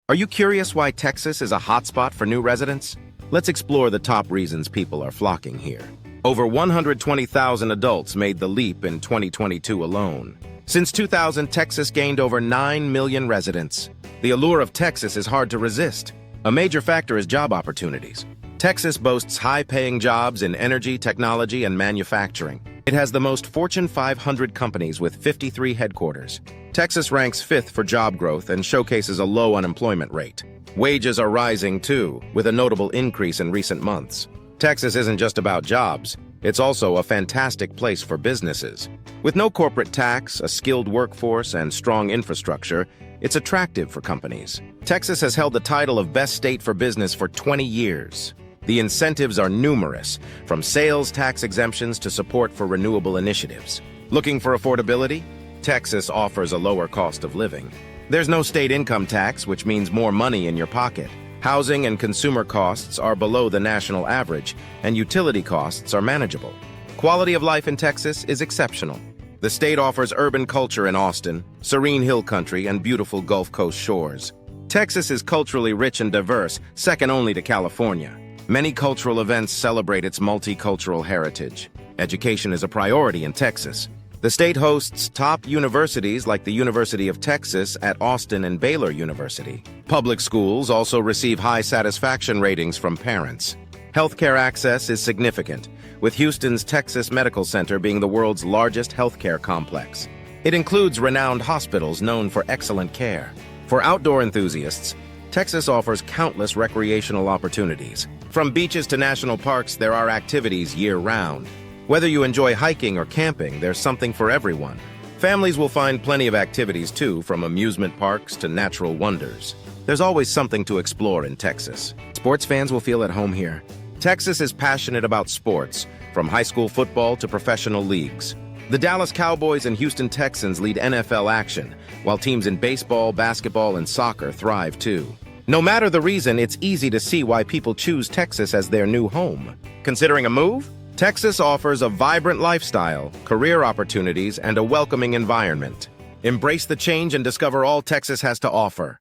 Are you curious why Texas is a hotspot for new residents? Let's explore the top reasons people are flocking here. Over 120,000 adults made the leap in 2022 alone. Since 2000, Texas gained over 9 million residents. The allure of Texas is hard to resist. A major factor is job opportunities. Texas boasts high-paying jobs in energy, technology, and manufacturing. It has the most Fortune 500 companies with 53 headquarters. Texas ranks 5th for job growth and showcases a low unemployment rate. Wages are rising too, with a notable increase in recent months. Texas isn't just about jobs, it's also a fantastic place for businesses. With no corporate tax, a skilled workforce, and strong infrastructure, it's attractive for companies. Texas has held the title of Best State for Business for 20 years. The incentives are numerous, from sales tax exemptions to support for renewable initiatives. Looking for affordability? Texas offers a lower cost of living. There's no state income tax, which means more money in your pocket. Housing and consumer costs are below the national average, and utility costs are manageable. Quality of life in Texas is exceptional. The state offers urban culture in Austin, serene hill country, and beautiful Gulf Coast shores. Texas is culturally rich and diverse, second only to California. Many cultural events celebrate its multicultural heritage. Education is a priority in Texas. The state hosts top universities like the University of Texas at Austin and Baylor University. Public schools also receive high satisfaction ratings from parents. Healthcare access is significant, with Houston's Texas Medical Center being the world's largest healthcare complex. It includes renowned hospitals known for excellent care. For outdoor enthusiasts, Texas offers countless recreational opportunities. From beaches to national parks, there are activities year-round. Whether you enjoy hiking or camping, there's something for everyone. Families will find plenty of activities too, from amusement parks to natural wonders. There's always something to explore in Texas. Sports fans will feel at home here. Texas is passionate about sports, from high school football to professional leagues. The Dallas Cowboys and Houston Texans lead NFL action, while teams in baseball, basketball, and soccer thrive too. No matter the reason, it's easy to see why people choose Texas as their new home. Considering a move? Texas offers a vibrant lifestyle, career opportunities, and a welcoming environment. Embrace the change and discover all Texas has to offer.